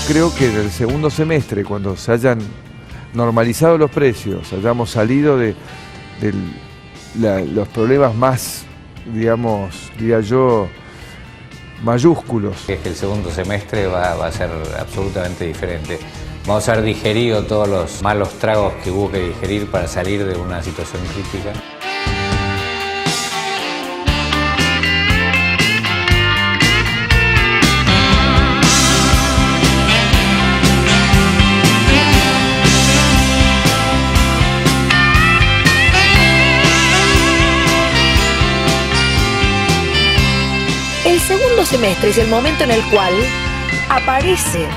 creo que en el segundo semestre, cuando se hayan normalizado los precios, hayamos salido de los problemas más, digamos, diría yo, mayúsculos. Es que el segundo semestre va a ser absolutamente diferente. Vamos a haber digerido todos los malos tragos que hubo que digerir para salir de una situación crítica. El segundo semestre es el momento en el cual aparece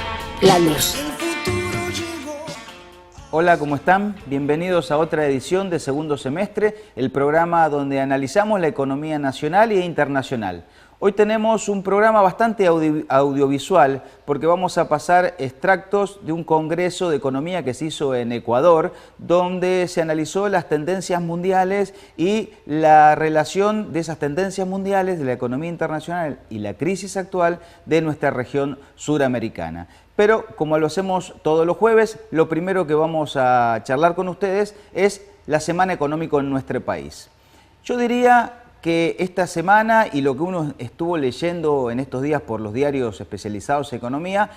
la luz. Hola, ¿cómo están? Bienvenidos a otra edición de Segundo Semestre, el programa donde analizamos la economía nacional e internacional. Hoy tenemos un programa bastante audiovisual porque vamos a pasar extractos de un congreso de economía que se hizo en Ecuador, donde se analizó las tendencias mundiales y la relación de esas tendencias mundiales de la economía internacional y la crisis actual de nuestra región suramericana. Pero como lo hacemos todos los jueves, lo primero que vamos a charlar con ustedes es la semana económica en nuestro país. Yo diría que esta semana y lo que uno estuvo leyendo en estos días por los diarios especializados en economía,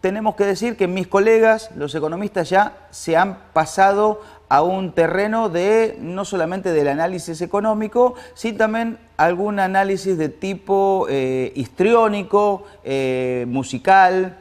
tenemos que decir que mis colegas, los economistas, ya se han pasado a un terreno de no solamente del análisis económico, sino también algún análisis de tipo histriónico, musical,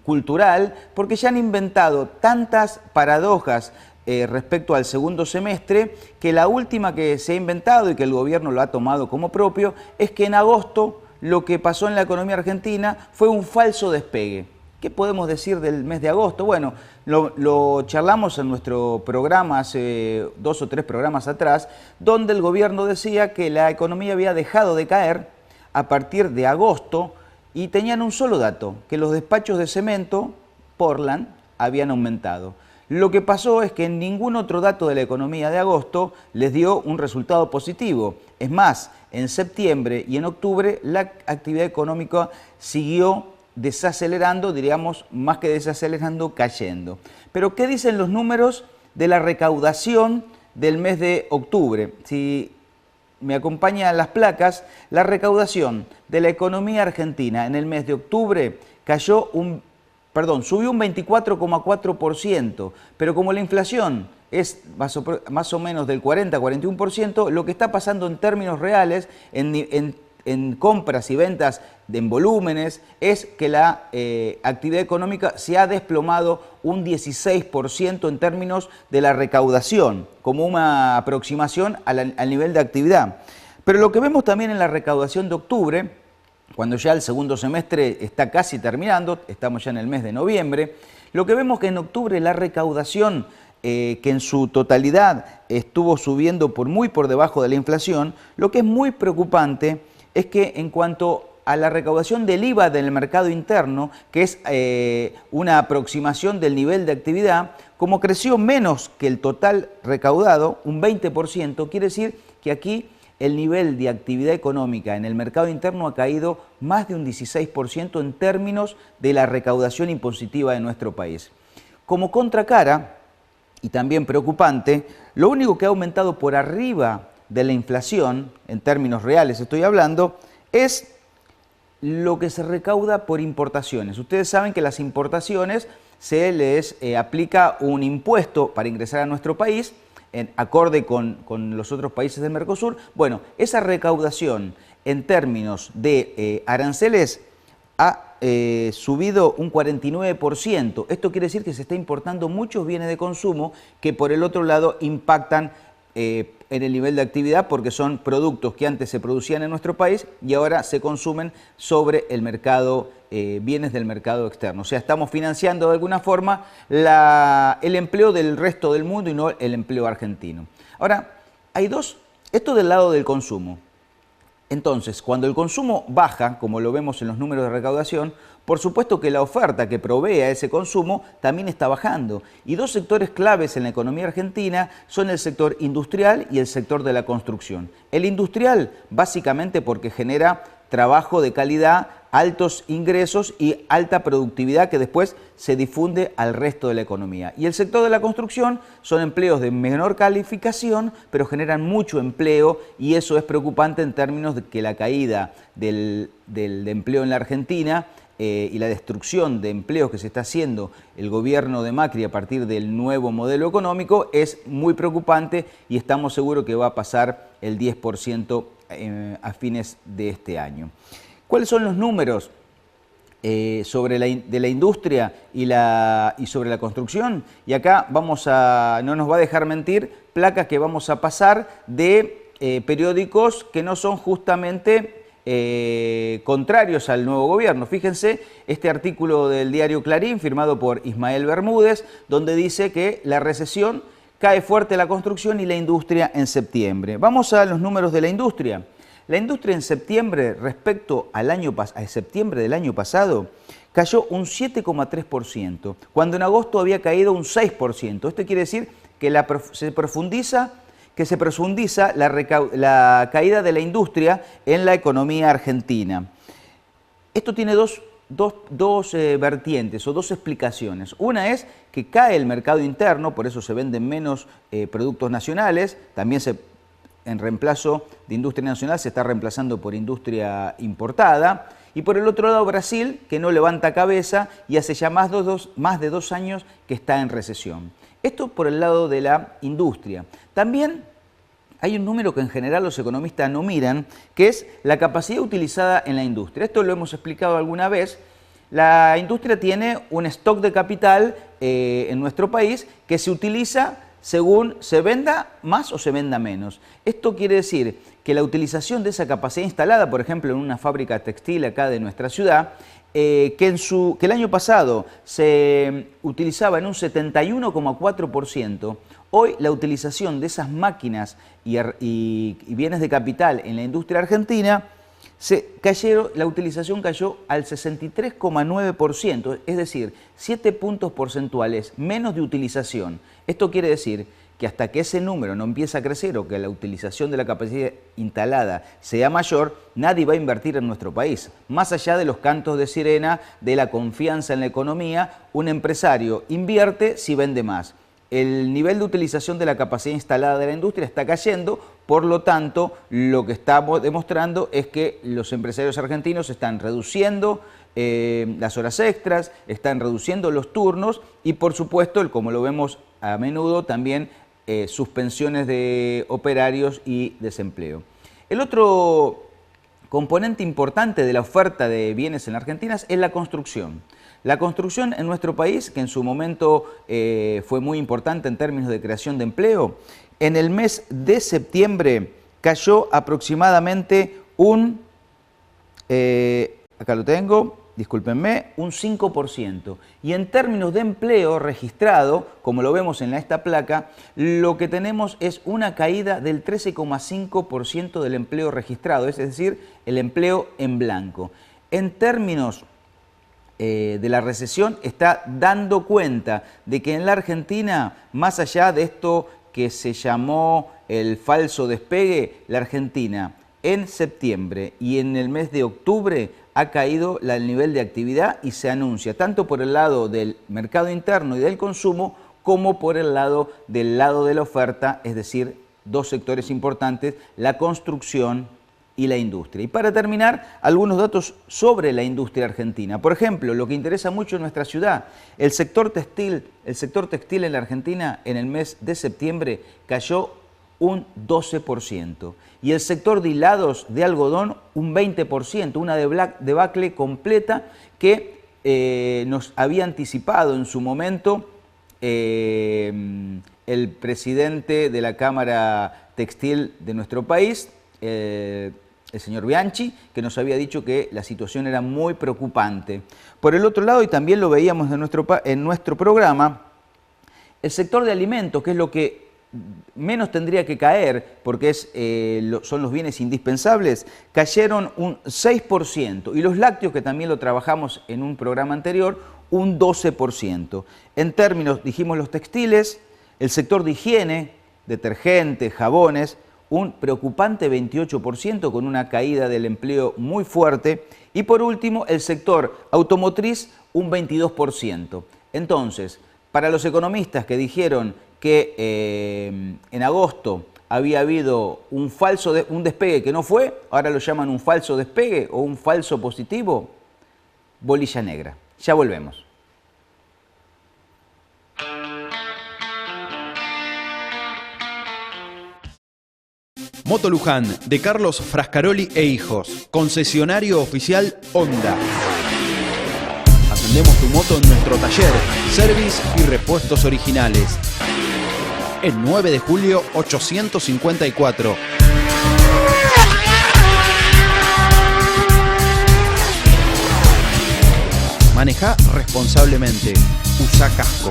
cultural, porque ya han inventado tantas paradojas respecto al segundo semestre, que la última que se ha inventado y que el gobierno lo ha tomado como propio, es que en agosto lo que pasó en la economía argentina fue un falso despegue. ¿Qué podemos decir del mes de agosto? Bueno, lo charlamos en nuestro programa hace 2 o 3 programas atrás, donde el gobierno decía que la economía había dejado de caer a partir de agosto y tenían un solo dato, que los despachos de cemento, Portland, habían aumentado. Lo que pasó es que en ningún otro dato de la economía de agosto les dio un resultado positivo. Es más, en septiembre y en octubre la actividad económica siguió desacelerando, diríamos, más que desacelerando, cayendo. Pero ¿qué dicen los números de la recaudación del mes de octubre? Si me acompañan las placas, la recaudación de la economía argentina en el mes de octubre subió un 24,4%, pero como la inflación es más o menos del 40-41%, lo que está pasando en términos reales, en compras y ventas en volúmenes, es que la actividad económica se ha desplomado un 16% en términos de la recaudación, como una aproximación al nivel de actividad. Pero lo que vemos también en la recaudación de octubre, cuando ya el segundo semestre está casi terminando, estamos ya en el mes de noviembre, lo que vemos que en octubre la recaudación, que en su totalidad estuvo subiendo muy por debajo de la inflación, lo que es muy preocupante es que en cuanto a la recaudación del IVA del mercado interno, que es una aproximación del nivel de actividad, como creció menos que el total recaudado, un 20%, quiere decir que aquí el nivel de actividad económica en el mercado interno ha caído más de un 16% en términos de la recaudación impositiva de nuestro país. Como contracara, y también preocupante, lo único que ha aumentado por arriba de la inflación, en términos reales estoy hablando, es lo que se recauda por importaciones. Ustedes saben que las importaciones se les aplica un impuesto para ingresar a nuestro país, acorde con los otros países del Mercosur. Bueno, esa recaudación en términos de aranceles ha subido un 49%. Esto quiere decir que se está importando muchos bienes de consumo que por el otro lado impactan en el nivel de actividad, porque son productos que antes se producían en nuestro país y ahora se consumen sobre el mercado, bienes del mercado externo. O sea, estamos financiando de alguna forma el empleo del resto del mundo y no el empleo argentino. Ahora, esto del lado del consumo. Entonces, cuando el consumo baja, como lo vemos en los números de recaudación, por supuesto que la oferta que provee a ese consumo también está bajando. Y 2 sectores claves en la economía argentina son el sector industrial y el sector de la construcción. El industrial, básicamente porque genera trabajo de calidad altos ingresos y alta productividad que después se difunde al resto de la economía. Y el sector de la construcción son empleos de menor calificación, pero generan mucho empleo y eso es preocupante en términos de que la caída del empleo en la Argentina y la destrucción de empleos que se está haciendo el gobierno de Macri a partir del nuevo modelo económico es muy preocupante y estamos seguros que va a pasar el 10% a fines de este año. ¿Cuáles son los números de la industria y sobre la construcción? Y acá no nos va a dejar mentir placas que vamos a pasar de periódicos que no son justamente contrarios al nuevo gobierno. Fíjense este artículo del diario Clarín firmado por Ismael Bermúdez, donde dice que la recesión cae fuerte la construcción y la industria en septiembre. Vamos a los números de la industria. La industria en septiembre respecto a septiembre del año pasado cayó un 7,3%, cuando en agosto había caído un 6%. Esto quiere decir que se profundiza la caída de la industria en la economía argentina. Esto tiene dos vertientes o dos explicaciones. Una es que cae el mercado interno, por eso se venden menos productos nacionales, también en reemplazo de industria nacional se está reemplazando por industria importada. Y por el otro lado Brasil, que no levanta cabeza y hace ya más de 2 años que está en recesión. Esto por el lado de la industria. También hay un número que en general los economistas no miran, que es la capacidad utilizada en la industria. Esto lo hemos explicado alguna vez. La industria tiene un stock de capital en nuestro país que se utiliza según se venda más o se venda menos. Esto quiere decir que la utilización de esa capacidad instalada, por ejemplo, en una fábrica textil acá de nuestra ciudad, que el año pasado se utilizaba en un 71,4%, hoy la utilización de esas máquinas y bienes de capital en la industria argentina, la utilización cayó al 63,9%, es decir, 7 puntos porcentuales menos de utilización. Esto quiere decir que hasta que ese número no empiece a crecer o que la utilización de la capacidad instalada sea mayor, nadie va a invertir en nuestro país. Más allá de los cantos de sirena, de la confianza en la economía, un empresario invierte si vende más. El nivel de utilización de la capacidad instalada de la industria está cayendo, por lo tanto, lo que estamos demostrando es que los empresarios argentinos están reduciendo las horas extras, están reduciendo los turnos y, por supuesto, como lo vemos a menudo, también suspensiones de operarios y desempleo. El otro componente importante de la oferta de bienes en la Argentina es la construcción. La construcción en nuestro país, que en su momento fue muy importante en términos de creación de empleo, en el mes de septiembre cayó aproximadamente acá lo tengo, discúlpenme, un 5%. Y en términos de empleo registrado, como lo vemos en esta placa, lo que tenemos es una caída del 13,5% del empleo registrado, es decir, el empleo en blanco. En términos de la recesión está dando cuenta de que en la Argentina, más allá de esto que se llamó el falso despegue, la Argentina en septiembre y en el mes de octubre ha caído el nivel de actividad y se anuncia tanto por el lado del mercado interno y del consumo como por el lado de la oferta, es decir, dos sectores importantes, la construcción y la industria. Y para terminar, algunos datos sobre la industria argentina. Por ejemplo, lo que interesa mucho en nuestra ciudad, el sector textil en la Argentina en el mes de septiembre cayó un 12%. Y el sector de hilados de algodón un 20%, una debacle completa que nos había anticipado en su momento el presidente de la Cámara Textil de nuestro país, el señor Bianchi, que nos había dicho que la situación era muy preocupante. Por el otro lado, y también lo veíamos en nuestro programa, el sector de alimentos, que es lo que menos tendría que caer, porque son los bienes indispensables, cayeron un 6%. Y los lácteos, que también lo trabajamos en un programa anterior, un 12%. En términos, dijimos, los textiles, el sector de higiene, detergentes, jabones, un preocupante 28% con una caída del empleo muy fuerte. Y por último, el sector automotriz, un 22%. Entonces, para los economistas que dijeron que en agosto había habido un despegue que no fue, ahora lo llaman un falso despegue o un falso positivo, bolilla negra. Ya volvemos. Moto Luján, de Carlos Frascaroli e Hijos, concesionario oficial Honda. Atendemos tu moto en nuestro taller, service y repuestos originales. El 9 de julio 854. Maneja responsablemente. Usa casco.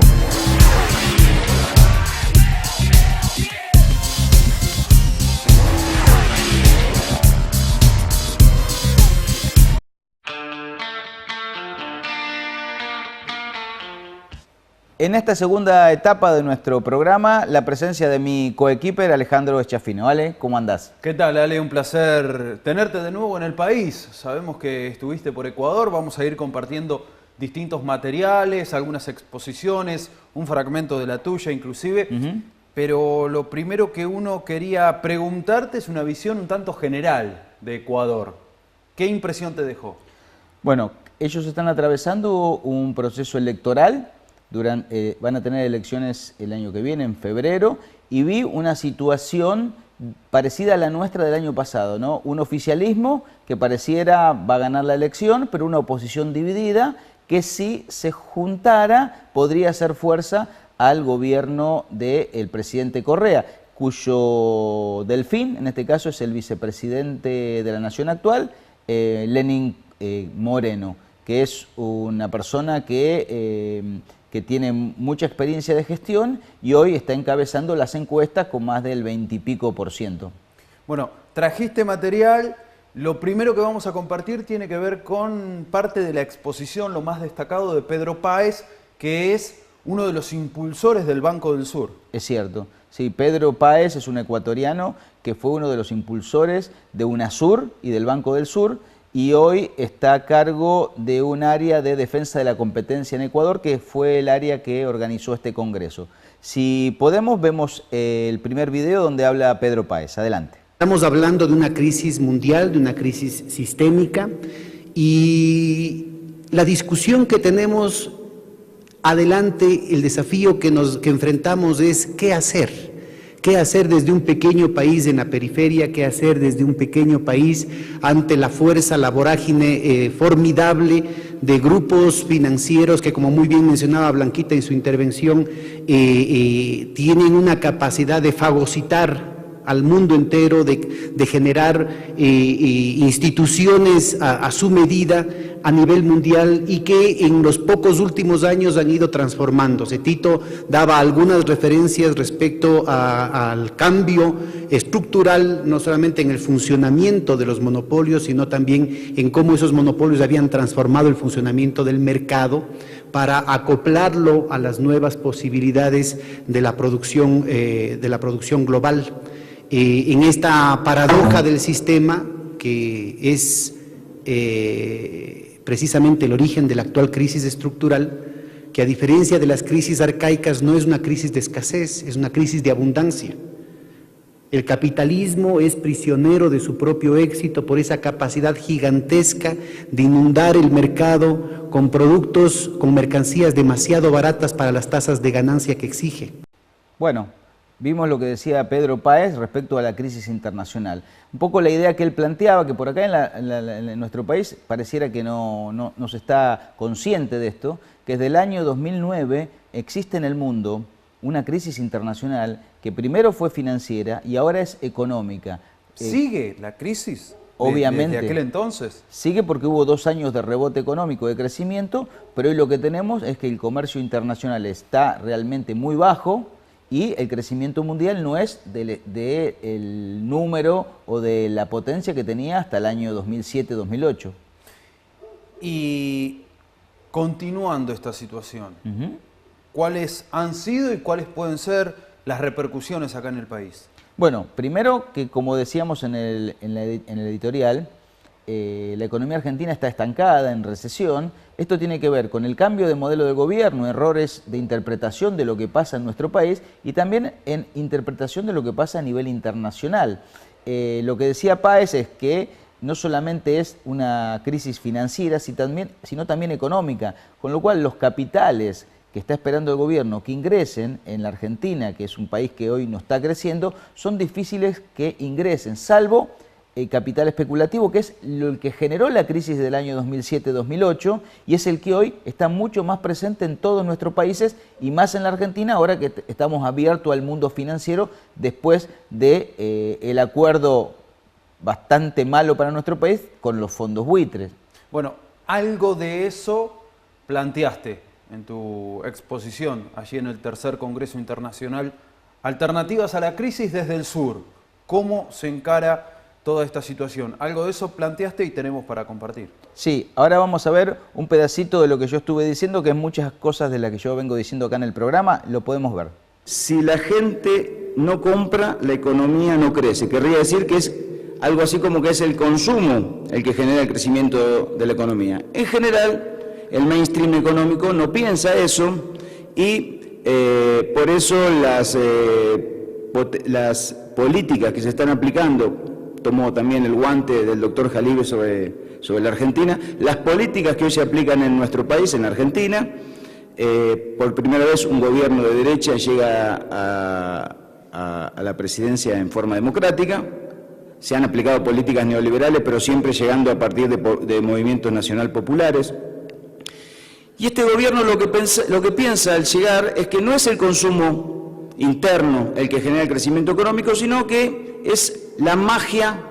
En esta segunda etapa de nuestro programa, la presencia de mi coequiper Alejandro Eschafino. Ale, ¿cómo andás? ¿Qué tal, Ale? Un placer tenerte de nuevo en el país. Sabemos que estuviste por Ecuador, vamos a ir compartiendo distintos materiales, algunas exposiciones, un fragmento de la tuya inclusive. Pero lo primero que uno quería preguntarte es una visión un tanto general de Ecuador. ¿Qué impresión te dejó? Bueno, ellos están atravesando un proceso electoral. Van a tener elecciones el año que viene, en febrero, y vi una situación parecida a la nuestra del año pasado, ¿no? Un oficialismo que pareciera va a ganar la elección, pero una oposición dividida que si se juntara podría hacer fuerza al gobierno del presidente Correa, cuyo delfín, en este caso, es el vicepresidente de la nación actual, Lenín Moreno, que es una persona que tiene mucha experiencia de gestión y hoy está encabezando las encuestas con más del 20 y pico %. Bueno, trajiste material. Lo primero que vamos a compartir tiene que ver con parte de la exposición, lo más destacado de Pedro Páez, que es uno de los impulsores del Banco del Sur. Es cierto. Sí, Pedro Páez es un ecuatoriano que fue uno de los impulsores de UNASUR y del Banco del Sur, y hoy está a cargo de un área de defensa de la competencia en Ecuador, que fue el área que organizó este congreso. Si podemos, vemos el primer video donde habla Pedro Páez. Adelante. Estamos hablando de una crisis mundial, de una crisis sistémica, y la discusión que tenemos adelante, el desafío que enfrentamos es qué hacer. ¿Qué hacer desde un pequeño país en la periferia? ¿Qué hacer desde un pequeño país ante la fuerza, la vorágine formidable de grupos financieros que, como muy bien mencionaba Blanquita en su intervención, tienen una capacidad de fagocitar al mundo entero, de generar instituciones a su medida a nivel mundial y que en los pocos últimos años han ido transformándose. Tito daba algunas referencias respecto al cambio estructural, no solamente en el funcionamiento de los monopolios, sino también en cómo esos monopolios habían transformado el funcionamiento del mercado para acoplarlo a las nuevas posibilidades de la producción global. En esta paradoja del sistema, que es precisamente el origen de la actual crisis estructural, que a diferencia de las crisis arcaicas no es una crisis de escasez, es una crisis de abundancia. El capitalismo es prisionero de su propio éxito por esa capacidad gigantesca de inundar el mercado con productos, con mercancías demasiado baratas para las tasas de ganancia que exige. Bueno, vimos lo que decía Pedro Páez respecto a la crisis internacional. Un poco la idea que él planteaba, que por acá en nuestro país pareciera que no se está consciente de esto, que desde el año 2009 existe en el mundo una crisis internacional que primero fue financiera y ahora es económica. ¿Sigue la crisis? Obviamente. ¿Desde aquel entonces? Sigue porque hubo 2 años de rebote económico, de crecimiento, pero hoy lo que tenemos es que el comercio internacional está realmente muy bajo y el crecimiento mundial no es del número o de la potencia que tenía hasta el año 2007-2008. Y continuando esta situación, ¿cuáles han sido y cuáles pueden ser las repercusiones acá en el país? Bueno, primero que como decíamos en el editorial, la economía argentina está estancada, en recesión. Esto tiene que ver con el cambio de modelo de gobierno, errores de interpretación de lo que pasa en nuestro país y también en interpretación de lo que pasa a nivel internacional. Lo que decía Páez es que no solamente es una crisis financiera, sino también económica, con lo cual los capitales que está esperando el gobierno que ingresen en la Argentina, que es un país que hoy no está creciendo, son difíciles que ingresen, salvo capital especulativo, que es el que generó la crisis del año 2007-2008 y es el que hoy está mucho más presente en todos nuestros países y más en la Argentina, ahora que estamos abiertos al mundo financiero después de el acuerdo bastante malo para nuestro país con los fondos buitres. Bueno, algo de eso planteaste en tu exposición allí en el tercer Congreso Internacional, Alternativas a la Crisis desde el Sur. ¿Cómo se encara toda esta situación? Algo de eso planteaste y tenemos para compartir. Sí, ahora vamos a ver un pedacito de lo que yo estuve diciendo, que es muchas cosas de las que yo vengo diciendo acá en el programa, lo podemos ver. Si la gente no compra, la economía no crece. Querría decir que es algo así como que es el consumo el que genera el crecimiento de la economía. En general, el mainstream económico no piensa eso y por eso las políticas que se están aplicando, tomó también el guante del doctor Jalibe sobre la Argentina, las políticas que hoy se aplican en nuestro país, en la Argentina, por primera vez un gobierno de derecha llega a la presidencia en forma democrática. Se han aplicado políticas neoliberales, pero siempre llegando a partir de movimientos nacional populares. Y este gobierno lo que piensa al llegar es que no es el consumo interno el que genera el crecimiento económico, sino que es la magia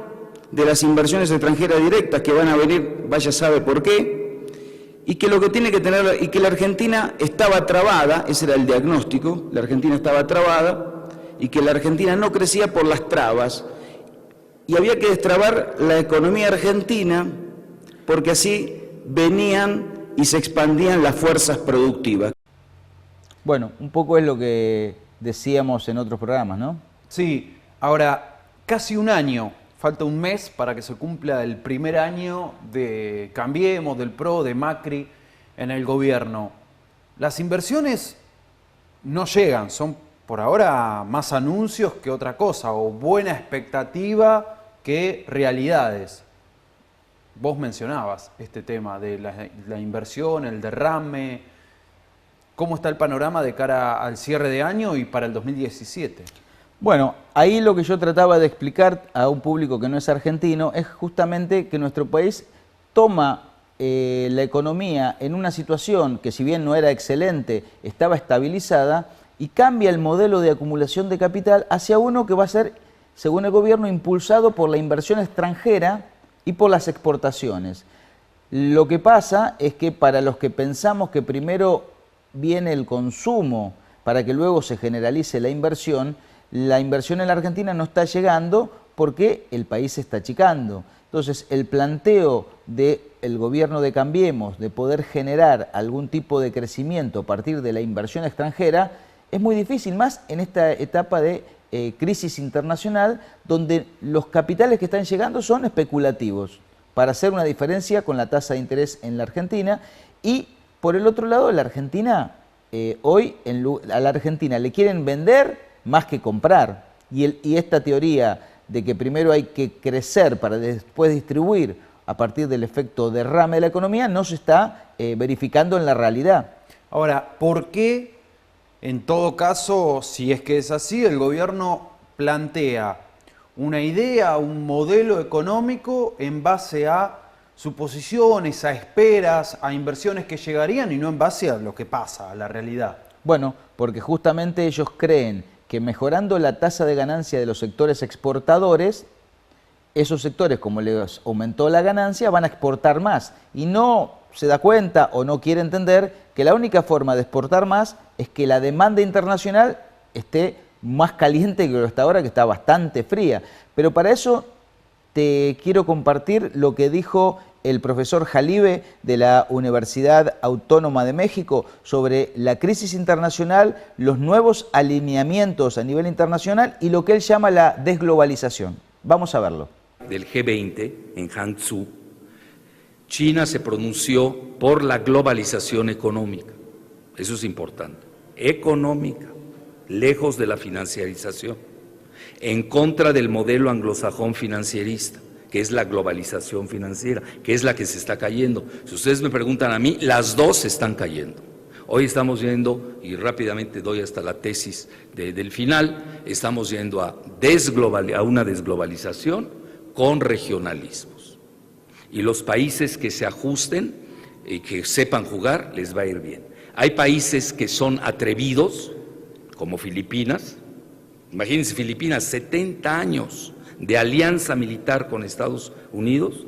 de las inversiones extranjeras directas que van a venir, vaya sabe por qué, y que lo que tiene que tener, y que la Argentina estaba trabada, ese era el diagnóstico, la Argentina estaba trabada, y que la Argentina no crecía por las trabas, y había que destrabar la economía argentina, porque así venían y se expandían las fuerzas productivas. Bueno, un poco es lo que decíamos en otros programas, ¿no? Sí, ahora casi un año, falta un mes para que se cumpla el primer año de Cambiemos, del PRO, de Macri en el gobierno. Las inversiones no llegan, son por ahora más anuncios que otra cosa, o buena expectativa que realidades. Vos mencionabas este tema de la inversión, el derrame. ¿Cómo está el panorama de cara al cierre de año y para el 2017? Bueno, ahí lo que yo trataba de explicar a un público que no es argentino es justamente que nuestro país toma la economía en una situación que, si bien no era excelente, estaba estabilizada y cambia el modelo de acumulación de capital hacia uno que va a ser, según el gobierno, impulsado por la inversión extranjera y por las exportaciones. Lo que pasa es que para los que pensamos que primero viene el consumo para que luego se generalice la inversión en la Argentina no está llegando porque el país se está achicando. Entonces, el planteo del gobierno de Cambiemos de poder generar algún tipo de crecimiento a partir de la inversión extranjera es muy difícil, más en esta etapa de crisis internacional, donde los capitales que están llegando son especulativos, para hacer una diferencia con la tasa de interés en la Argentina. Y por el otro lado, la Argentina, hoy a la Argentina le quieren vender más que comprar. Y esta teoría de que primero hay que crecer para después distribuir a partir del efecto derrame de la economía no se está verificando en la realidad. Ahora, ¿por qué, en todo caso, si es que es así, el gobierno plantea una idea, un modelo económico en base a suposiciones, a esperas, a inversiones que llegarían y no en base a lo que pasa, a la realidad? Bueno, porque justamente ellos creen que mejorando la tasa de ganancia de los sectores exportadores, esos sectores, como les aumentó la ganancia, van a exportar más. Y no se da cuenta o no quiere entender que la única forma de exportar más es que la demanda internacional esté más caliente que hasta ahora, que está bastante fría. Pero para eso te quiero compartir lo que dijo el profesor Jalife de la Universidad Autónoma de México sobre la crisis internacional, los nuevos alineamientos a nivel internacional y lo que él llama la desglobalización. Vamos a verlo. Del G20 en Hangzhou, China se pronunció por la globalización económica. Eso es importante. Económica, lejos de la financiarización, en contra del modelo anglosajón financierista, que es la globalización financiera, que es la que se está cayendo. Si ustedes me preguntan a mí, las dos se están cayendo. Hoy estamos yendo, y rápidamente doy hasta la tesis del final, estamos yendo a una desglobalización con regionalismos. Y los países que se ajusten y que sepan jugar, les va a ir bien. Hay países que son atrevidos, como Filipinas. Imagínense Filipinas, 70 años de alianza militar con Estados Unidos.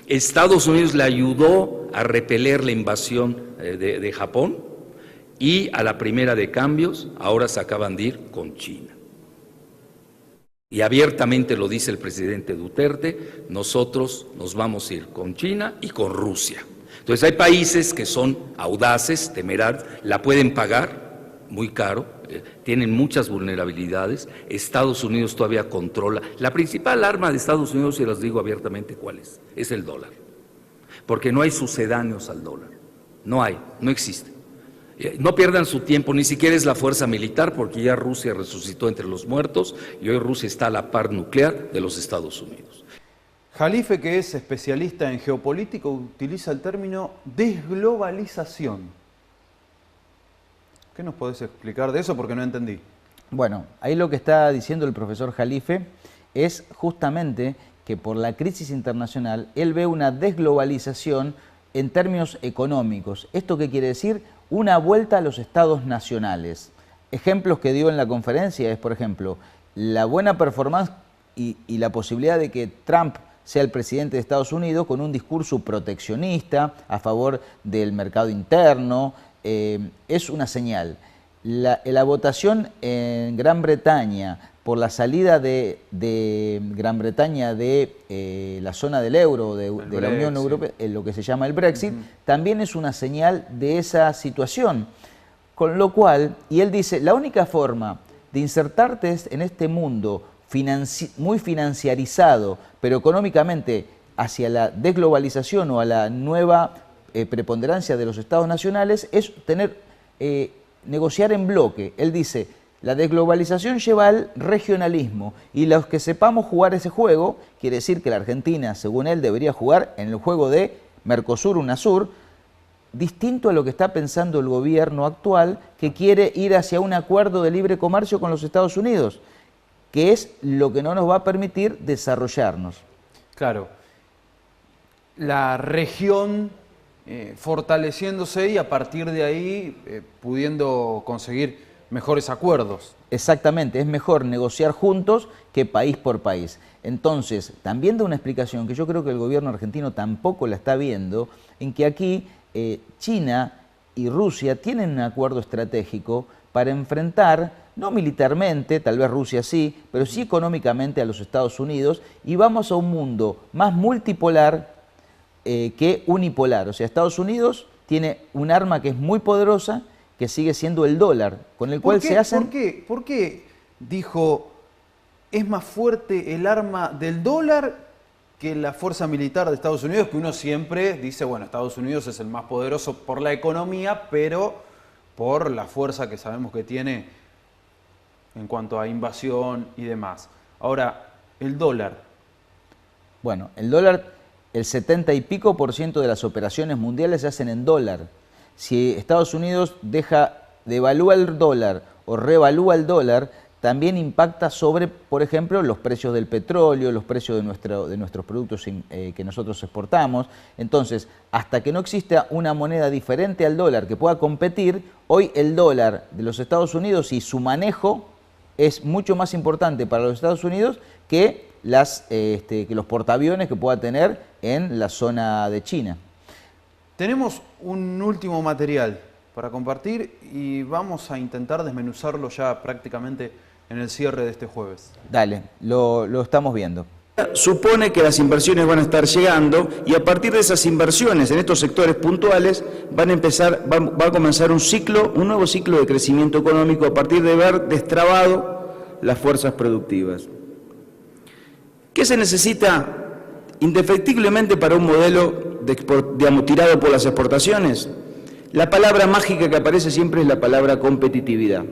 Estados Unidos le ayudó a repeler la invasión de Japón y a la primera de cambios, ahora se acaban de ir con China. Y abiertamente lo dice el presidente Duterte, nosotros nos vamos a ir con China y con Rusia. Entonces hay países que son audaces, temerarios, la pueden pagar muy caro, tienen muchas vulnerabilidades. Estados Unidos todavía controla. La principal arma de Estados Unidos, y les digo abiertamente cuál es el dólar. Porque no hay sucedáneos al dólar. No hay, no existe. No pierdan su tiempo, ni siquiera es la fuerza militar, porque ya Rusia resucitó entre los muertos y hoy Rusia está a la par nuclear de los Estados Unidos. Jalife, que es especialista en geopolítica, utiliza el término desglobalización. ¿Qué nos podés explicar de eso? Porque no entendí. Bueno, ahí lo que está diciendo el profesor Jalife es justamente que por la crisis internacional él ve una desglobalización en términos económicos. ¿Esto qué quiere decir? Una vuelta a los estados nacionales. Ejemplos que dio en la conferencia es, por ejemplo, la buena performance y la posibilidad de que Trump sea el presidente de Estados Unidos con un discurso proteccionista a favor del mercado interno, es una señal. La votación en Gran Bretaña por la salida de Gran Bretaña de la zona del euro, de la Unión Europea, lo que se llama el Brexit, también es una señal de esa situación. Con lo cual, y él dice, la única forma de insertarte en este mundo muy financiarizado, pero económicamente hacia la desglobalización o a la nueva preponderancia de los estados nacionales, es negociar en bloque. Él dice, la desglobalización lleva al regionalismo y los que sepamos jugar ese juego, quiere decir que la Argentina, según él, debería jugar en el juego de Mercosur-UNASUR, distinto a lo que está pensando el gobierno actual, que quiere ir hacia un acuerdo de libre comercio con los Estados Unidos, que es lo que no nos va a permitir desarrollarnos. Claro, la región fortaleciéndose y a partir de ahí pudiendo conseguir mejores acuerdos. Exactamente, es mejor negociar juntos que país por país. Entonces, también da una explicación que yo creo que el gobierno argentino tampoco la está viendo, en que aquí China y Rusia tienen un acuerdo estratégico para enfrentar, no militarmente, tal vez Rusia sí, pero sí económicamente a los Estados Unidos, y vamos a un mundo más multipolar que unipolar. O sea, Estados Unidos tiene un arma que es muy poderosa, que sigue siendo el dólar, con el cual se hacen... ¿Por qué dijo, es más fuerte el arma del dólar que la fuerza militar de Estados Unidos? Que uno siempre dice, bueno, Estados Unidos es el más poderoso por la economía, pero por la fuerza que sabemos que tiene en cuanto a invasión y demás. Ahora, el dólar. Bueno, el dólar, el 70 y pico % de las operaciones mundiales se hacen en dólar. Si Estados Unidos devalúa el dólar o revalúa el dólar, también impacta sobre, por ejemplo, los precios del petróleo, los precios de nuestros productos que nosotros exportamos. Entonces, hasta que no exista una moneda diferente al dólar que pueda competir, hoy el dólar de los Estados Unidos y su manejo es mucho más importante para los Estados Unidos que los portaaviones que pueda tener en la zona de China. Tenemos un último material para compartir y vamos a intentar desmenuzarlo ya prácticamente en el cierre de este jueves. Dale, lo estamos viendo. supone que las inversiones van a estar llegando y a partir de esas inversiones en estos sectores puntuales va a comenzar un nuevo ciclo de crecimiento económico a partir de haber destrabado las fuerzas productivas. ¿Qué se necesita indefectiblemente para un modelo tirado por las exportaciones? La palabra mágica que aparece siempre es la palabra competitividad.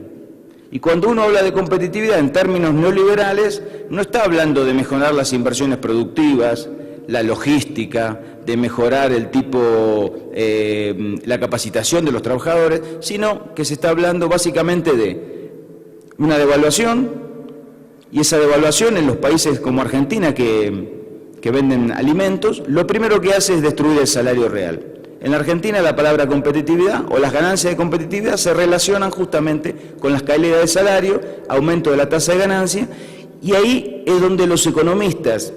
Y cuando uno habla de competitividad en términos neoliberales, no está hablando de mejorar las inversiones productivas, la logística, de mejorar la capacitación de los trabajadores, sino que se está hablando básicamente de una devaluación, y esa devaluación en los países como Argentina que venden alimentos, lo primero que hace es destruir el salario real. En la Argentina la palabra competitividad o las ganancias de competitividad se relacionan justamente con las caídas de salario, aumento de la tasa de ganancia, y ahí es donde los economistas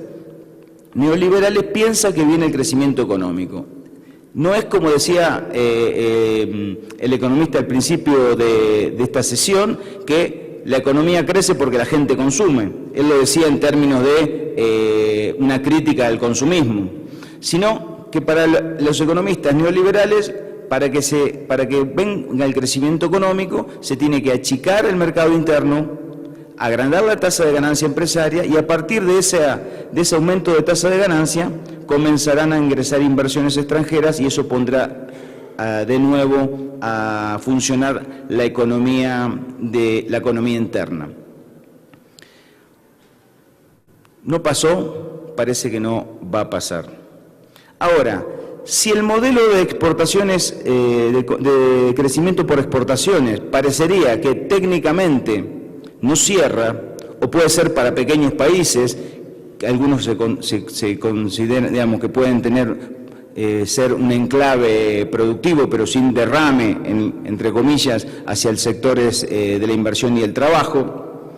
neoliberales piensan que viene el crecimiento económico. No es como decía el economista al principio de esta sesión, que la economía crece porque la gente consume. Él lo decía en términos de una crítica al consumismo, sino que para los economistas neoliberales, para que venga el crecimiento económico, se tiene que achicar el mercado interno, agrandar la tasa de ganancia empresaria, y a partir de ese aumento de tasa de ganancia comenzarán a ingresar inversiones extranjeras, y eso pondrá de nuevo a funcionar la economía interna. No pasó, parece que no va a pasar. Ahora, si el modelo de exportaciones, de crecimiento por exportaciones, parecería que técnicamente no cierra, o puede ser para pequeños países, que algunos se consideran, digamos, que pueden ser un enclave productivo, pero sin derrame, entre comillas, hacia el sectores de la inversión y el trabajo,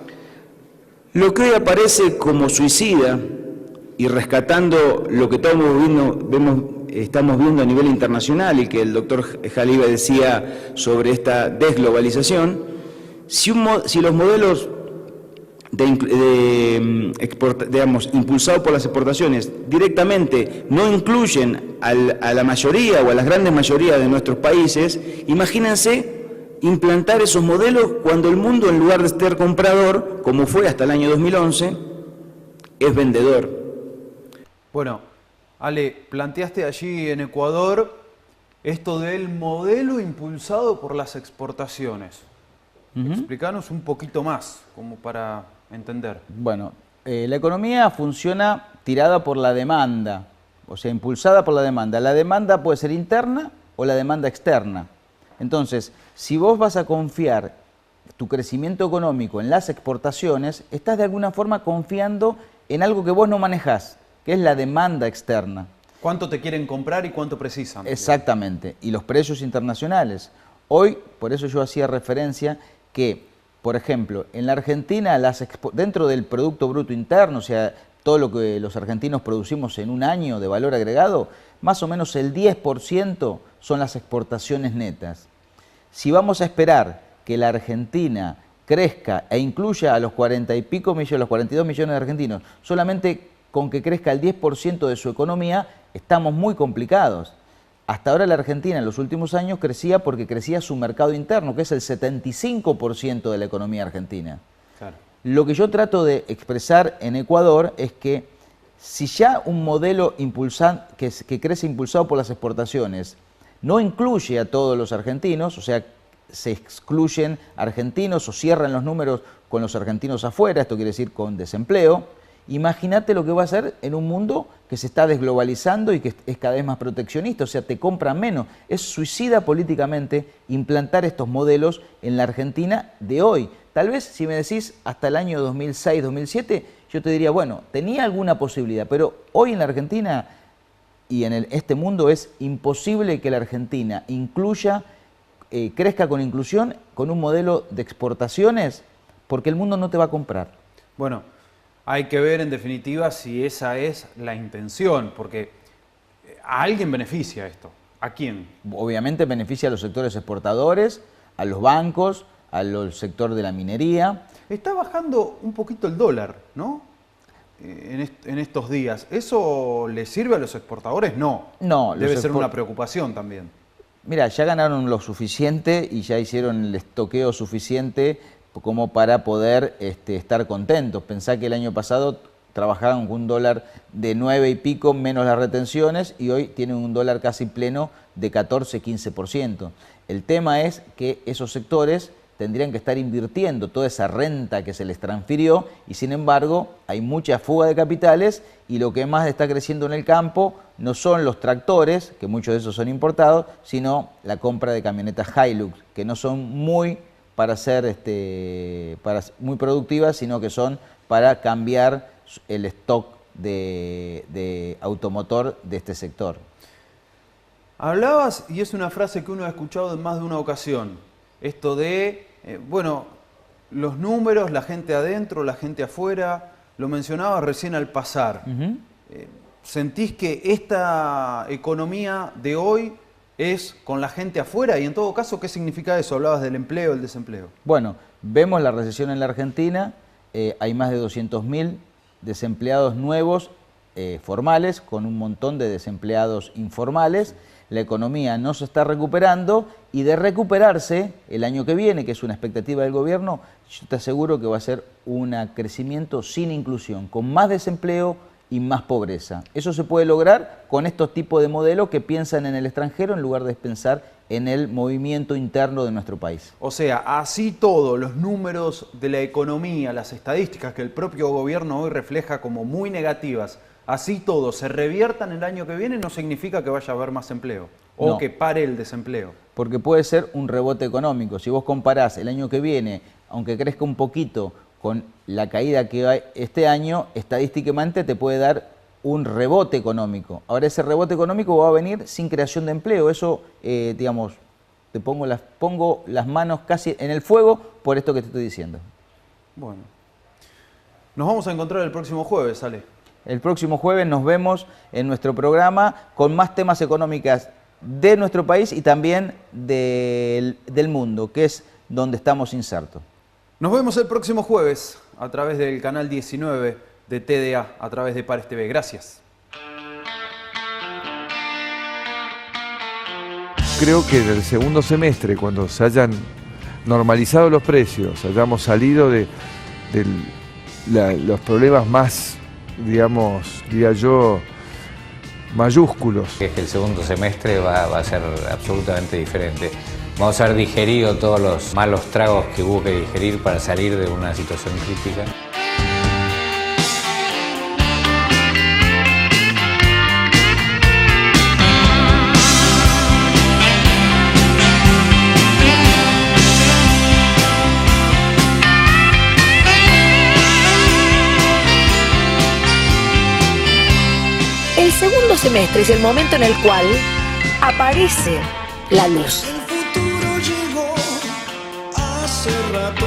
lo que hoy aparece como suicida, y rescatando lo que estamos viendo a nivel internacional y que el doctor Jalibe decía sobre esta desglobalización, si los modelos impulsados por las exportaciones directamente no incluyen a la mayoría o a las grandes mayorías de nuestros países, imagínense implantar esos modelos cuando el mundo, en lugar de ser comprador, como fue hasta el año 2011, es vendedor. Bueno, Ale, planteaste allí en Ecuador esto del modelo impulsado por las exportaciones. Explícanos un poquito más, como para entender. Bueno, la economía funciona tirada por la demanda, o sea, impulsada por la demanda. La demanda puede ser interna o la demanda externa. Entonces, si vos vas a confiar tu crecimiento económico en las exportaciones, estás de alguna forma confiando en algo que vos no manejás, que es la demanda externa. ¿Cuánto te quieren comprar y cuánto precisan? Exactamente, y los precios internacionales. Hoy, por eso yo hacía referencia que, por ejemplo, en la Argentina, dentro del Producto Bruto Interno, o sea, todo lo que los argentinos producimos en un año de valor agregado, más o menos el 10% son las exportaciones netas. Si vamos a esperar que la Argentina crezca e incluya a los 40 y pico millones, los 42 millones de argentinos, solamente con que crezca el 10% de su economía, estamos muy complicados. Hasta ahora la Argentina en los últimos años crecía porque crecía su mercado interno, que es el 75% de la economía argentina. Claro. Lo que yo trato de expresar en Ecuador es que si ya un modelo que crece impulsado por las exportaciones no incluye a todos los argentinos, o sea, se excluyen argentinos o cierran los números con los argentinos afuera, esto quiere decir con desempleo, imagínate lo que va a ser en un mundo que se está desglobalizando y que es cada vez más proteccionista, o sea, te compran menos. Es suicida políticamente implantar estos modelos en la Argentina de hoy. Tal vez, si me decís hasta el año 2006, 2007, yo te diría, bueno, tenía alguna posibilidad, pero hoy en la Argentina y en este mundo es imposible que la Argentina crezca con inclusión, con un modelo de exportaciones, porque el mundo no te va a comprar. Bueno, hay que ver en definitiva si esa es la intención, porque a alguien beneficia esto. ¿A quién? Obviamente beneficia a los sectores exportadores, a los bancos, al sector de la minería. Está bajando un poquito el dólar, ¿no? en estos días, ¿eso le sirve a los exportadores? No. No. Debe ser una preocupación también. Mira, ya ganaron lo suficiente y ya hicieron el estoqueo suficiente como para poder estar contentos. Pensá que el año pasado trabajaban con un dólar de 9 y pico menos las retenciones y hoy tienen un dólar casi pleno de 14-15%. El tema es que esos sectores tendrían que estar invirtiendo toda esa renta que se les transfirió y sin embargo hay mucha fuga de capitales y lo que más está creciendo en el campo no son los tractores, que muchos de esos son importados, sino la compra de camionetas Hilux, que no son muy para ser muy productivas, sino que son para cambiar el stock de automotor de este sector. Hablabas, y es una frase que uno ha escuchado en más de una ocasión, esto de, los números, la gente adentro, la gente afuera, lo mencionabas recién al pasar. ¿Sentís que esta economía de hoy es con la gente afuera? Y en todo caso, ¿qué significa eso? Hablabas del empleo, el desempleo. Bueno, vemos la recesión en la Argentina, hay más de 200.000 desempleados nuevos formales, con un montón de desempleados informales. La economía no se está recuperando y de recuperarse el año que viene, que es una expectativa del gobierno, yo te aseguro que va a ser un crecimiento sin inclusión, con más desempleo y más pobreza. Eso se puede lograr con estos tipos de modelos que piensan en el extranjero en lugar de pensar en el movimiento interno de nuestro país. O sea, así todo, los números de la economía, las estadísticas que el propio gobierno hoy refleja como muy negativas, así todo se reviertan el año que viene, no significa que vaya a haber más empleo o no, que pare el desempleo. Porque puede ser un rebote económico. Si vos comparás el año que viene, aunque crezca un poquito, con la caída que hay este año, estadísticamente te puede dar un rebote económico. Ahora ese rebote económico va a venir sin creación de empleo. Eso, digamos, te pongo las manos casi en el fuego por esto que te estoy diciendo. Bueno, nos vamos a encontrar el próximo jueves, Ale. El próximo jueves nos vemos en nuestro programa con más temas económicos de nuestro país y también del mundo, que es donde estamos insertos. Nos vemos el próximo jueves a través del canal 19 de TDA, a través de Pares TV. Gracias. Creo que en el segundo semestre, cuando se hayan normalizado los precios, hayamos salido de los problemas más, digamos, diría yo, mayúsculos. Es que el segundo semestre va a ser absolutamente diferente. Vamos a haber digerido todos los malos tragos que hubo que digerir para salir de una situación crítica. El segundo semestre es el momento en el cual aparece la luz. El futuro llegó hace rato.